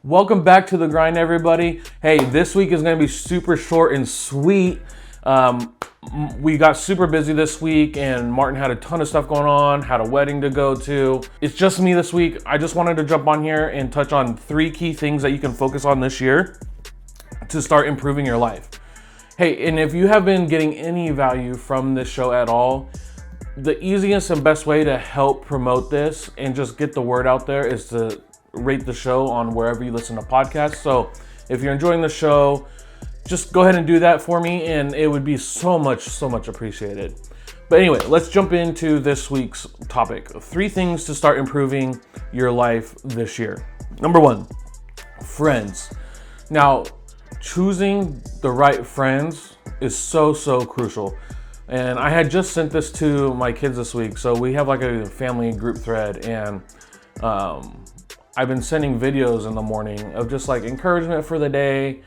Welcome back to the grind, everybody. Hey, this week is going to be super short and sweet. We got super busy this week and Martin had a ton of stuff going on, had a wedding to go to. It's just me this week. I just wanted to jump on here and touch on 3 key things that you can focus on this year to start improving your life. Hey, and if you have been getting any value from this show at all, the easiest and best way to help promote this and just get the word out there is to rate the show on wherever you listen to podcasts. So if you're enjoying the show, just go ahead and do that for me and it would be so much appreciated. But anyway, let's jump into this week's topic. 3 things to start improving your life this year. Number 1, friends. Now, choosing the right friends is so crucial. And I had just sent this to my kids this week. So we have like a family group thread and I've been sending videos in the morning of just like encouragement for the day,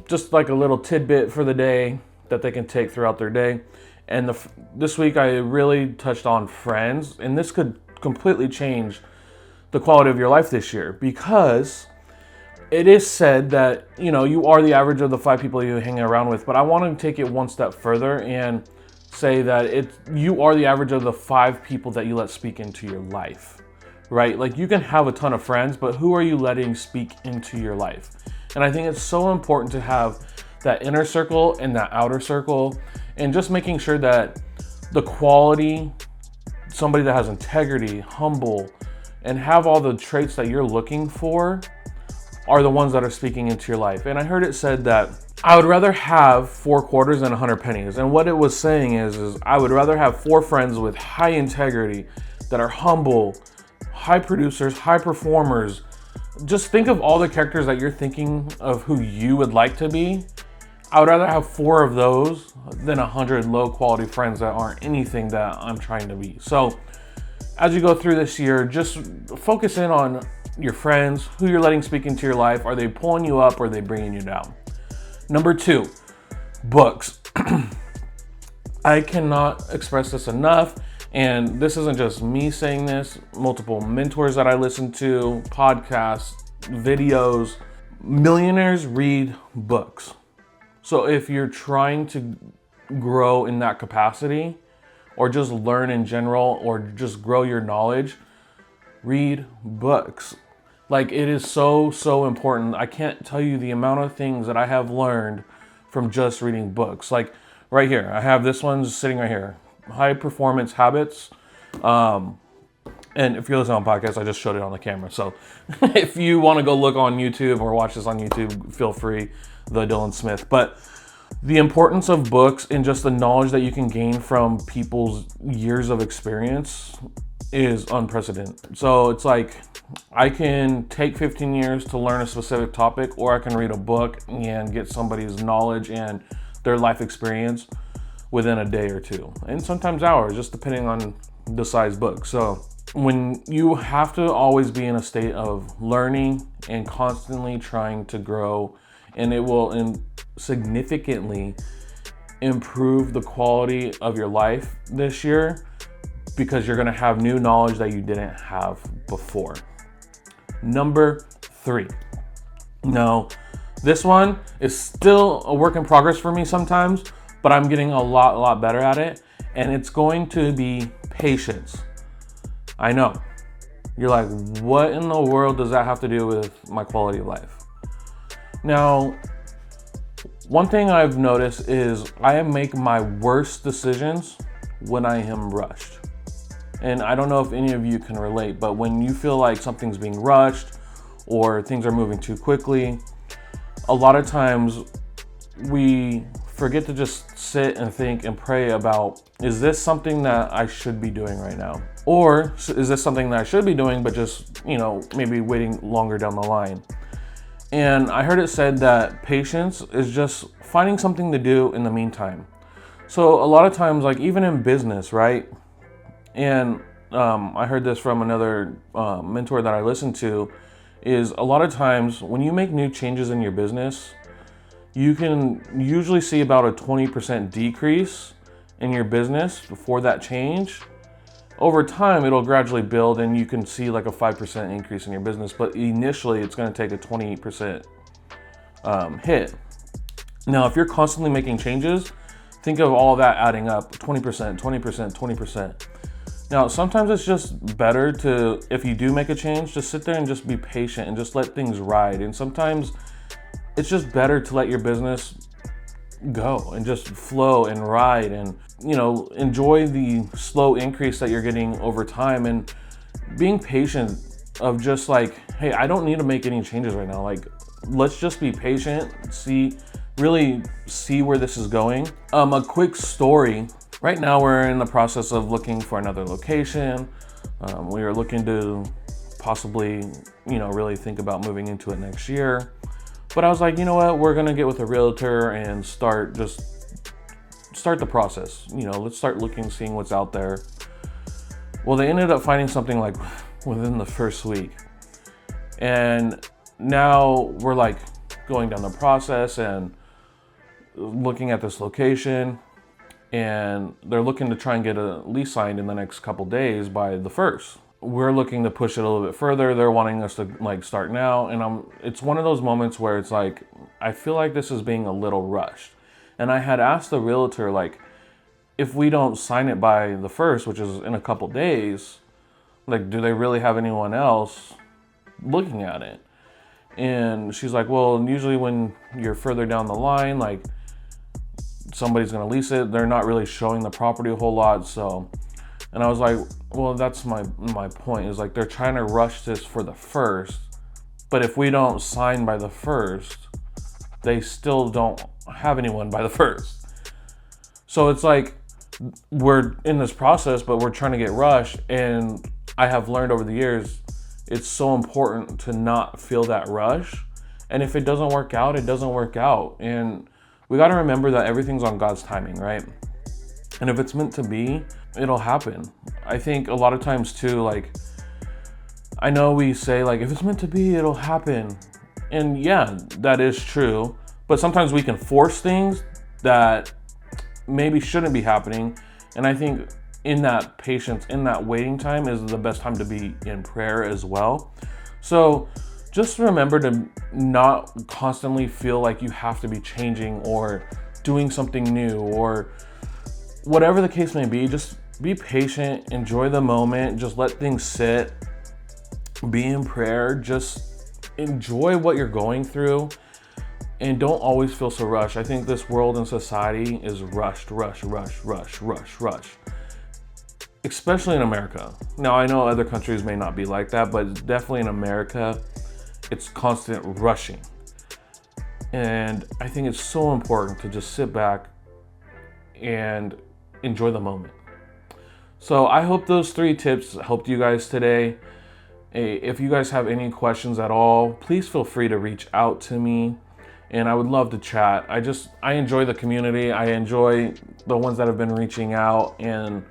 just like a little tidbit for the day that they can take throughout their day. And this week I really touched on friends, and this could completely change the quality of your life this year, because it is said that, you are the average of the 5 people you hang around with, but I want to take it one step further and say that you are the average of the 5 people that you let speak into your life. Right? Like, you can have a ton of friends, but who are you letting speak into your life? And I think it's so important to have that inner circle and that outer circle, and just making sure that the quality, somebody that has integrity, humble, and have all the traits that you're looking for are the ones that are speaking into your life. And I heard it said that I would rather have 4 quarters than 100 pennies. And what it was saying is I would rather have 4 friends with high integrity that are humble, high producers, high performers. Just think of all the characters that you're thinking of who you would like to be. I would rather have 4 of those than 100 low quality friends that aren't anything that I'm trying to be. So as you go through this year, just focus in on your friends, who you're letting speak into your life. Are they pulling you up or are they bringing you down? Number 2, books. I cannot express this enough. And this isn't just me saying this, multiple mentors that I listen to, podcasts, videos. Millionaires read books. So if you're trying to grow in that capacity, or just learn in general, or just grow your knowledge, read books. Like, it is so important. I can't tell you the amount of things that I have learned from just reading books. Like right here, I have this one sitting right here. High Performance Habits. And if you're listening on podcasts, I just showed it on the camera. So if you want to go look on YouTube or watch this on YouTube, feel free, the Dylan Smith. But the importance of books and just the knowledge that you can gain from people's years of experience is unprecedented. So it's like, I can take 15 years to learn a specific topic, or I can read a book and get somebody's knowledge and their life experience within a day or 2, and sometimes hours, just depending on the size book. So when you have to always be in a state of learning and constantly trying to grow, and it will significantly improve the quality of your life this year, because you're gonna have new knowledge that you didn't have before. Number 3. Now, this one is still a work in progress for me sometimes, but I'm getting a lot better at it, and it's going to be patience. I know. You're like, what in the world does that have to do with my quality of life? Now, one thing I've noticed is I make my worst decisions when I am rushed. And I don't know if any of you can relate, but when you feel like something's being rushed or things are moving too quickly, a lot of times we forget to just sit and think and pray about, is this something that I should be doing right now? Or is this something that I should be doing, but just, maybe waiting longer down the line? And I heard it said that patience is just finding something to do in the meantime. So a lot of times, like even in business, right? And I heard this from another mentor that I listened to, is a lot of times when you make new changes in your business, you can usually see about a 20% decrease in your business before that change over time, it'll gradually build and you can see like a 5% increase in your business. But initially, it's going to take a 28% hit. Now, if you're constantly making changes, think of all that adding up, 20%, 20%, 20%. Now, sometimes it's just better to, if you do make a change, just sit there and just be patient and just let things ride. And sometimes it's just better to let your business go and just flow and ride and, enjoy the slow increase that you're getting over time, and being patient of just like, hey, I don't need to make any changes right now. Like, let's just be patient, really see where this is going. A quick story. Right now we're in the process of looking for another location. We are looking to possibly, really think about moving into it next year. But I was like, you know what, we're gonna get with a realtor and start the process. Let's start looking, seeing what's out there. Well, they ended up finding something like within the first week. And now we're like going down the process and looking at this location, and they're looking to try and get a lease signed in the next couple days by the 1st. We're looking to push it a little bit further. They're wanting us to like start now. And it's one of those moments where it's like, I feel like this is being a little rushed. And I had asked the realtor, like, if we don't sign it by the 1st, which is in a couple days, like, do they really have anyone else looking at it? And she's like, well, usually when you're further down the line, like, somebody's gonna lease it. They're not really showing the property a whole lot. So, and I was like, well, that's my point, is like, they're trying to rush this for the 1st, but if we don't sign by the 1st, they still don't have anyone by the 1st. So it's like, we're in this process, but we're trying to get rushed. And I have learned over the years, it's so important to not feel that rush. And if it doesn't work out, it doesn't work out. And we got to remember that everything's on God's timing, right? And if it's meant to be, it'll happen. I think a lot of times too, like, I know we say like, if it's meant to be, it'll happen. And yeah, that is true. But sometimes we can force things that maybe shouldn't be happening. And I think in that patience, in that waiting time, is the best time to be in prayer as well. So just remember to not constantly feel like you have to be changing or doing something new, or whatever the case may be. Just be patient, enjoy the moment, just let things sit, be in prayer, just enjoy what you're going through, and don't always feel so rushed. I think this world and society is rush, especially in America. Now, I know other countries may not be like that, but definitely in America, it's constant rushing. And I think it's so important to just sit back and enjoy the moment. So I hope those 3 tips helped you guys today. If you guys have any questions at all, please feel free to reach out to me, and I would love to chat. I enjoy the community. I enjoy the ones that have been reaching out. And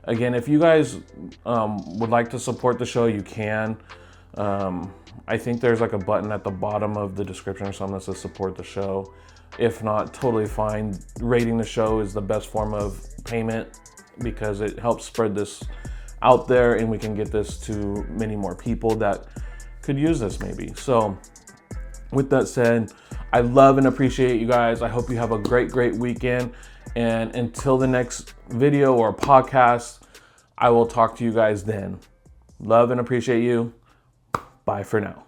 again, if you guys would like to support the show, you can. I think there's like a button at the bottom of the description or something that says support the show. If not, totally fine. Rating the show is the best form of payment because it helps spread this out there, and we can get this to many more people that could use this maybe. So with that said, I love and appreciate you guys. I hope you have a great weekend. And until the next video or podcast, I will talk to you guys then. Love and appreciate you. Bye for now.